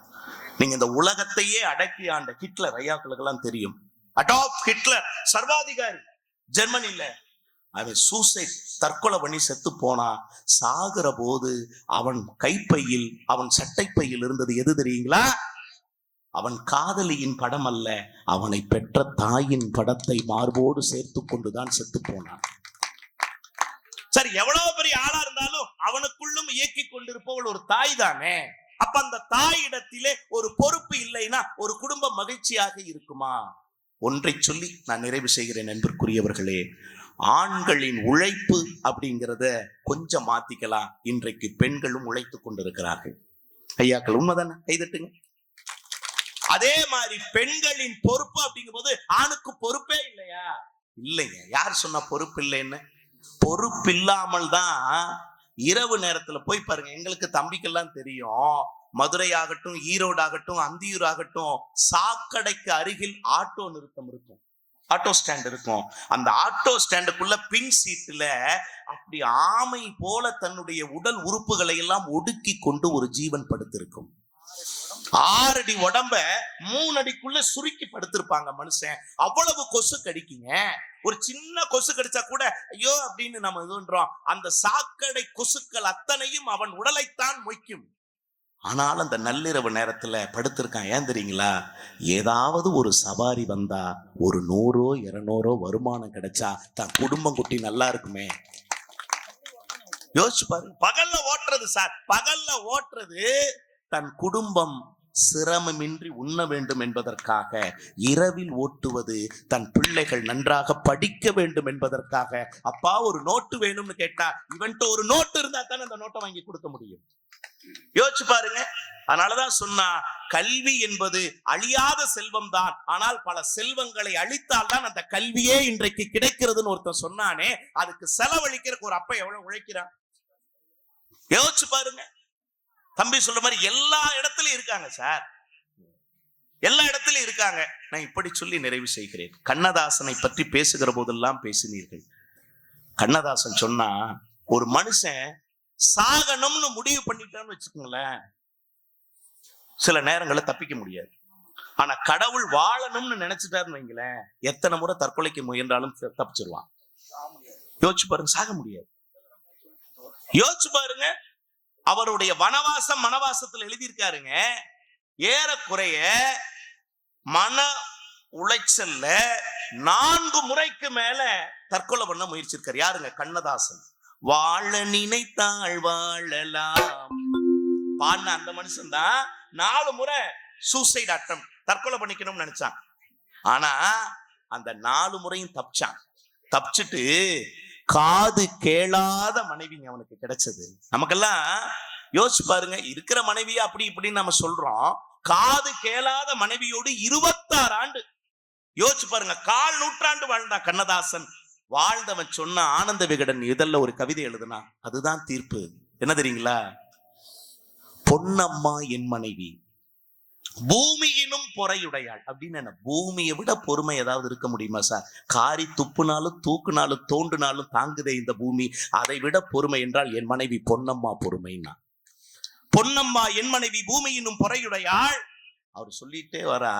நீங்க இந்த உலகத்தையே அடக்கி ஆண்ட ஹிட்லர் ஐயாக்களுக்கு எல்லாம் தெரியும். அடால்ஃப் ஹிட்லர் சர்வாதிகாரி ஜெர்மனில. அவன் சூசைட், தற்கொலை பண்ணி செத்து போனா. சாகுற போது அவன் கைப்பையில், அவன் சட்டைப்பையில் இருந்தது எது தெரியுங்களா? அவன் காதலியின் படம் அல்ல, அவனை பெற்ற தாயின் படத்தை மார்போடு சேர்த்து கொண்டுதான் செத்து போனான். சரி, எவ்வளவு பெரிய ஆளா இருந்தாலும் அவனுக்குள்ளும் இயக்கி கொண்டிருப்பவள் ஒரு தாய் தானே. அப்ப அந்த தாயிடத்திலே ஒரு பொறுப்பு இல்லைன்னா ஒரு குடும்பம் மகிழ்ச்சியாக இருக்குமா? ஒன்றை சொல்லி நான் நிறைவு செய்கிறேன் அன்பிற்குரியவர்களே. ஆண்களின் உழைப்பு அப்படிங்கிறத கொஞ்சம் மாத்திக்கலாம். இன்றைக்கு பெண்களும் உழைத்துக் கொண்டிருக்கிறார்கள். ஐயாக்கள் உண்மைதானே? கைதட்டுங்க. அதே மாதிரி பெண்களின் பொறுப்பு அப்படிங்கும் போது ஆணுக்கு பொறுப்பே இல்லையா? இல்லைங்க. யார் சொன்னா பொறுப்பு இல்லைன்னு? பொறுப்பு இல்லாமல் தான் இரவு நேரத்துல போய் பாருங்க, எங்களுக்கு தம்பிக்கெல்லாம் தெரியும். மதுரை ஆகட்டும், ஈரோடு ஆகட்டும், அந்தியூர் ஆகட்டும், சாக்கடைக்கு அருகில் ஆட்டோ நிறுத்தம் இருக்கும், ஆட்டோ ஸ்டாண்ட் இருக்கும். அந்த ஆட்டோ ஸ்டாண்டுக்குள்ள பின் சீட்டுல அப்படி ஆமை போல தன்னுடைய உடல் உறுப்புகளை எல்லாம் ஒடுக்கி கொண்டு ஒரு ஜீவன் படுத்திருக்கும். 6 அடி உடம்ப 3 அடிக்குள்ள சுருக்கி படுத்திருப்பாங்க மனுஷன். அவ்வளவு கொசு கடிக்குங்க. ஒரு சின்ன கொசு கடிச்சா கூட ஐயோ அப்படின்னு நம்ம இதுன்றோம். அந்த சாக்கடை கொசுக்கள் அத்தனையும் அவன் உடலைத்தான் மொய்க்கும். ஆனால் அந்த நள்ளிரவு நேரத்துல படுத்திருக்கான். ஏன் தெரியுங்களா? ஏதாவது ஒரு சவாரி வந்தா ஒரு 100 200 வருமானம் கிடைச்சா தன் குடும்பம் குட்டி நல்லா இருக்குமே. யோசிச்சு பாருங்க. பகல்ல ஓட்டுறது சார், பகல்ல ஓட்டுறது தன் குடும்பம் சிரமமின்றி உண்ண வேண்டும் என்பதற்காக, இரவில் ஓட்டுவது தன் பிள்ளைகள் நன்றாக படிக்க வேண்டும் என்பதற்காக. அப்பா ஒரு நோட்டு வேணும்னு கேட்டா இவன்ட்ட ஒரு நோட்டு இருந்தா தானே அந்த நோட்டை வாங்கி கொடுக்க முடியும். யோசிச்சு பாருங்க. அதனாலதான் சொன்னா, கல்வி என்பது அழியாத செல்வம் தான், ஆனால் பல செல்வங்களை அழித்தால் தான் அந்த கல்வியே இன்றைக்கு கிடைக்கிறதுன்னு ஒருத்தன் சொன்னானே, அதுக்கு செலவழிக்கிறதுக்கு ஒரு அப்பா எவ்வளவு உழைக்கிறான் யோசிச்சு பாருங்க. தம்பி சொல்ற மாதிரி எல்லா இடத்துலயும் இருக்காங்க சார், எல்லா இடத்துலயும் இருக்காங்க. நான் இப்படி சொல்லி நிறைவு செய்கிறேன். கண்ணதாசனை பற்றி பேசுகிற போதெல்லாம் பேசினீர்கள். கண்ணதாசன் சொன்னா, ஒரு மனுஷன் சாகணும்னு முடிவு பண்ணிட்டான்னு வச்சுக்கோங்களேன், சில நேரங்களை தப்பிக்க முடியாது. ஆனா கடவுள் வாழணும்னு நினைச்சிட்டாருன்னு வைங்களேன், எத்தனை முறை தற்கொலைக்கு முயன்றாலும் தப்பிச்சிருவான். யோசிச்சு பாருங்க, சாக முடியாது. யோசிச்சு பாருங்க. அவருடைய மனவாசத்துல எழுதியிருக்காருங்க, ஏறக்குறைய மன உளைச்சல்ல 4 முறைக்கு மேல தற்கொலை பண்ண முயற்சிருக்காரு. யாருங்க? கண்ணதாசன். வாழ நினைத்தாள் வாழலாம் பாடின அந்த மனுஷன் தான் 4 முறை சூசைட் அட்டம், தற்கொலை பண்ணிக்கணும்னு நினைச்சான். ஆனா அந்த 4 முறையும் தப்பிச்சான். தப்பிச்சுட்டு காது கேளாத மனைவிங்க அவனுக்கு கிடைச்சது. நமக்கெல்லாம் யோசிச்சு பாருங்க, இருக்கிற மனைவியா அப்படி இப்படின்னு நம்ம சொல்றோம். காது கேளாத மனைவியோடு 26 ஆண்டு. யோசிச்சு பாருங்க, 1/4 நூற்றாண்டு வாழ்ந்தான் கண்ணதாசன். வாழ்ந்தவன் சொன்ன ஆனந்த விகடன் இதழ்ல ஒரு கவிதை எழுதுனா, அதுதான் தீர்ப்பு. என்ன தெரியுங்களா? பொன்னம்மா என் மனைவி, பூமியினும் பொறையுடையாள் அப்படின்னு. என்ன, பூமியை விட பொறுமை ஏதாவது இருக்க முடியுமா சார்? காரி துப்புனாலும் தூக்குனாலும் தோண்டுனாலும் தாங்குதே இந்த பூமி, அதை விட பொறுமை என்றால் என் மனைவி பொன்னம்மா பொறுமைன்னா. பொன்னம்மா என் மனைவி பூமியினும் பொறையுடையாள். அவர் சொல்லிட்டே வரா,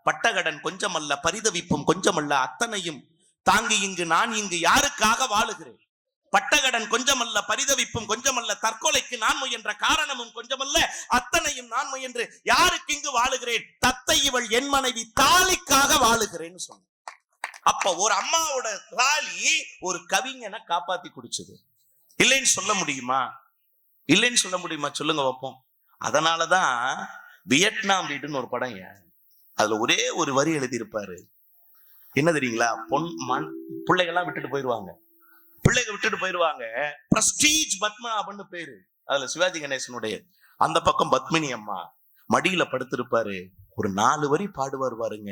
பட்டகடன் கொஞ்சமல்ல பரிதவிப்பும் கொஞ்சமல்ல அத்தனையும் தாங்கி இங்கு நான் இங்கு யாருக்காக வாழுகிறேன். பட்டகடன் கொஞ்சமல்ல பரிதவிப்பும் கொஞ்சமல்ல தற்கொலைக்கு நான் முயன்ற காரணமும் கொஞ்சமல்ல அத்தனையும் நான் முயன்று யாருக்கு இங்கு வாழுகிறேன். தத்தை இவள் என் மனைவி தாலிக்காக வாழுகிறேன்னு சொன்ன. அப்ப ஒரு அம்மாவோட தாலி ஒரு கவிஞனை காப்பாத்தி குடிச்சது. இல்லைன்னு சொல்ல முடியுமா? இல்லைன்னு சொல்ல முடியுமா? சொல்லுங்க வைப்போம். அதனாலதான் வியட்நாம் வீடுன்னு ஒரு படம், அதுல ஒரே ஒரு வரி எழுதியிருப்பாரு. என்ன தெரியுங்களா? பிள்ளைகள்லாம் விட்டுட்டு போயிருவாங்க, பிரஸ்டீஜ் பத்மநாபன்னு பேரு. அதுல சிவாஜி கணேசனுடைய அந்த பக்கம் பத்மினி அம்மா மடியில படுத்திருப்பாரு. ஒரு 4 வரி பாடுவார் பாருங்க,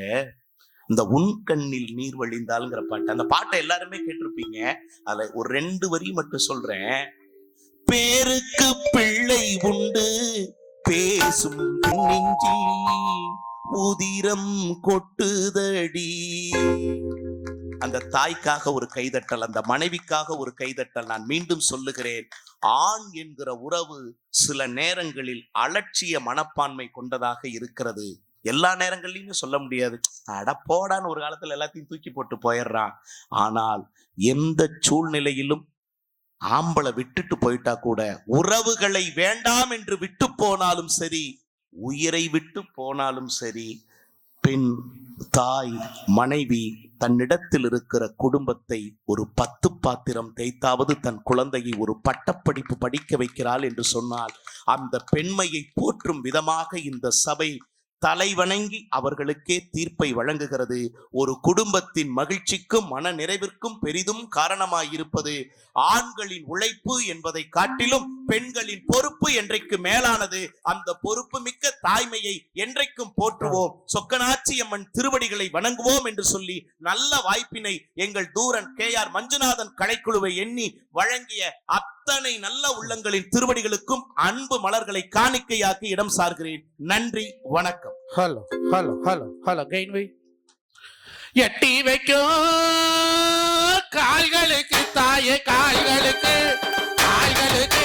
இந்த உன் கண்ணில் நீர் வழிந்தாலுங்கிற பாட்டு. அந்த பாட்டை எல்லாருமே கேட்டிருப்பீங்க. அதுல ஒரு 2 வரி மட்டும் சொல்றேன். பேருக்கு பிள்ளை உண்டு பேசும் நெஞ்சி உதிரம் கொட்டுதடி. அந்த தாய்க்காக ஒரு கைதட்டல், அந்த மனைவிக்காக ஒரு கைதட்டல். நான் மீண்டும் சொல்லுகிறேன், ஆண் என்கிற உறவு சில நேரங்களில் அலட்சிய மனப்பான்மை கொண்டதாக இருக்கிறது. எல்லா நேரங்கள்லயும் சொல்ல முடியாது, அட போடான்னு ஒரு காலத்துல எல்லாத்தையும் தூக்கி போட்டு போயிடுறான். ஆனால் எந்த சூழ்நிலையிலும் ஆம்பளை விட்டுட்டு போயிட்டா கூட, உறவுகளை வேண்டாம் என்று விட்டு போனாலும் சரி, உயிரை விட்டு போனாலும் சரி, பெண் தாய் மனைவி தன்னிடத்தில் இருக்கிற குடும்பத்தை ஒரு 10 பாத்திரம் தேய்த்தாவது தன் குழந்தையை ஒரு பட்டப்படிப்பு படிக்க வைக்கிறாள் என்று சொன்னால், அந்த பெண்மையை போற்றும் விதமாக இந்த சபை தலைவணங்கி அவர்களுக்கே தீர்ப்பை வழங்குகிறது. ஒரு குடும்பத்தின் மகிழ்ச்சிக்கும் மன நிறைவிற்கும் பெரிதும் காரணமாயிருப்பது ஆண்களின் உழைப்பு என்பதை காட்டிலும் பெண்களின் பொறுப்பு என்றைக்கு மேலானது. அந்த பொறுப்பு மிக்க தாய்மையை என்றைக்கும் போற்றுவோம். சொக்கநாச்சி அம்மன் திருவடிகளை வணங்குவோம் என்று சொல்லி நல்ல வாய்ப்பினை எங்கள் தூரன் KR மஞ்சுநாதன் கலைக்குழுவை எண்ணி வழங்கிய அத்தனை நல்ல உள்ளங்களின் திருவடிகளுக்கும் அன்பு மலர்களை காணிக்கையாக்கி இடம் சார்கிறேன். நன்றி, வணக்கம். ஹலோ ஹலோ ஹலோ ஹலோ கைன்வை எட்டி வைக்கும் கால்களுக்கு தாயே, கால்களுக்கு கால்களுக்கு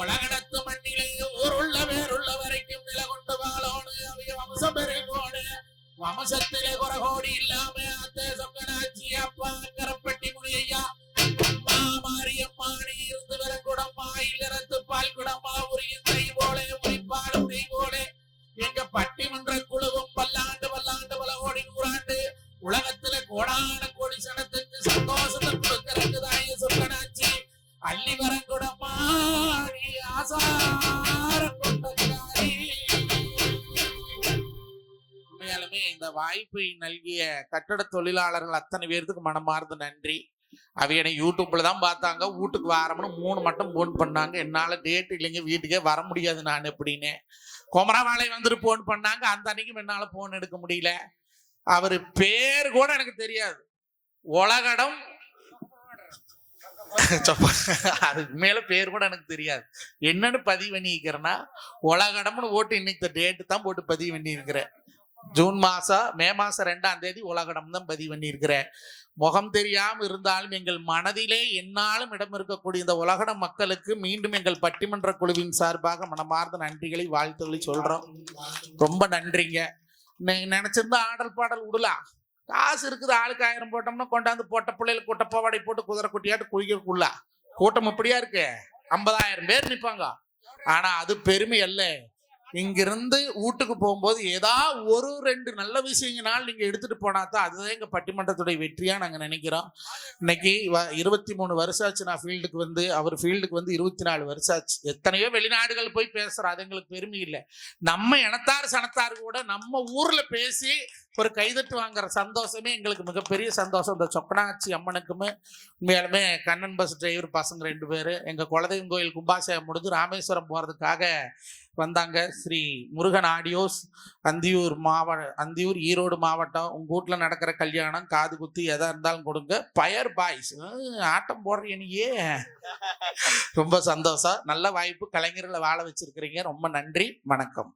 உலகடத்து மண்ணிலே ஊருள்ள வேறுள்ள வரைக்கும் நில கொண்டு வாழோடு அவைய வம்சம் பெருகோடு வம்சத்திலே குறகோடி இல்லாம அத்தை சொக்கனாச்சி அப்பா கரப்பட்டி முனியா மாரியம்மா நீ இருந்து வரக்குடம்மா இல்லறத்து பால் குடம்மா உரியும் கை போலே உரிப்பாலும் கை போலே எங்க பட்டிமன்ற குழுவும் பல்லாண்டு பல்லாண்டு பல கோடி நூறாண்டு உலகத்துல கோடான கோடி சனத்துக்கு சந்தோஷத்தை கொடுக்கறதுதாய சொக்கனாச்சி அள்ளி வரக்குடம்மா நீ ஆசாரம் கொண்டதாரி. உண்மையாலுமே இந்த வாய்ப்பை நல்கிய கட்டட தொழிலாளர்கள் அத்தனை பேருக்கு மனமார்ந்த நன்றி. அவையனை யூடியூப்ல தான் பார்த்தாங்க, வீட்டுக்கு வாரம்னு 3 மட்டும் போன் பண்ணாங்க. என்னால டேட் இல்லைங்க, வீட்டுக்கே வர முடியாது நான் எப்படின்னு. குமரவாளை வந்துட்டு போன் பண்ணாங்க, அந்த அன்னைக்கும் என்னால போன் எடுக்க முடியல. அவரு பேர் கூட எனக்கு தெரியாது. உலகடம் அதுக்கு மேல பேர் கூட எனக்கு தெரியாது. என்னன்னு பதிவு பண்ணிக்கிறேன்னா உலகடம்னு ஓட்டு இன்னைக்கு டேட்டு தான் போட்டு பதிவு பண்ணி இருக்கிறேன். மே மாசம் 2ஆம் தேதி உலகடம் தான் பதிவு பண்ணி இருக்கிறேன். முகம் தெரியாம இருந்தாலும் எங்கள் மனதிலே என்னாலும் இடம் இருக்கக்கூடிய இந்த உலகடம் மக்களுக்கு மீண்டும் எங்கள் பட்டிமன்ற குழுவின் சார்பாக மனமார்ந்த நன்றிகளை வாழ்த்துக்களை சொல்றோம். ரொம்ப நன்றிங்க. நினைச்சிருந்தா ஆடல் பாடல் விடலாம், காசு இருக்குது, ஆளுக்கு 1000 போட்டோம்னா கொண்டாந்து போட்ட பிள்ளைகளுக்கு கூட்ட பாவாடை போட்டு குதிரை குட்டியாட்டு குளிக்கக்குள்ள கூட்டம் இப்படியா இருக்கு. 50,000 பேர் நிற்பாங்க. ஆனா அது பெருமை அல்ல. இங்கிருந்து வீட்டுக்கு போகும்போது ஏதாவது 1-2 நல்ல விஷயங்களால் நீங்க எடுத்துட்டு போனாதான் அதுதான் எங்க பட்டிமன்றத்துடைய வெற்றியா நாங்க நினைக்கிறோம். இன்னைக்கு 23 வருஷம் ஆச்சு நான் ஃபீல்டுக்கு வந்து, அவர் ஃபீல்டுக்கு வந்து 24 வருஷம் ஆச்சு. எத்தனையோ வெளிநாடுகள் போய் பேசுறோம், அது எங்களுக்கு பெருமை இல்லை. நம்ம இனத்தார் சனத்தார் கூட நம்ம ஊர்ல பேசி ஒரு கைதட்டு வாங்குற சந்தோஷமே எங்களுக்கு மிகப்பெரிய சந்தோஷம். இந்த சொக்கனாச்சி அம்மனுக்குமே உண்மையாலுமே கண்ணன் பஸ் டிரைவர் பசங்க 2 பேர் எங்க குலதெய்வம் கோயில் கும்பாபிஷேகம் முடிஞ்சு ராமேஸ்வரம் போறதுக்காக வந்தாங்க. ஸ்ரீ முருகன் ஆடியோஸ், அந்தியூர் ஈரோடு மாவட்டம். உங்க வீட்டுல நடக்கிற கல்யாணம், காது குத்து எதா இருந்தாலும் கொடுங்க. பயர் பாய்ஸ் ஆட்டம் போடுற நீயே, ரொம்ப சந்தோஷம். நல்ல வாய்ப்பு, கலைஞர்களை வாழ வச்சிருக்கிறீங்க. ரொம்ப நன்றி, வணக்கம்.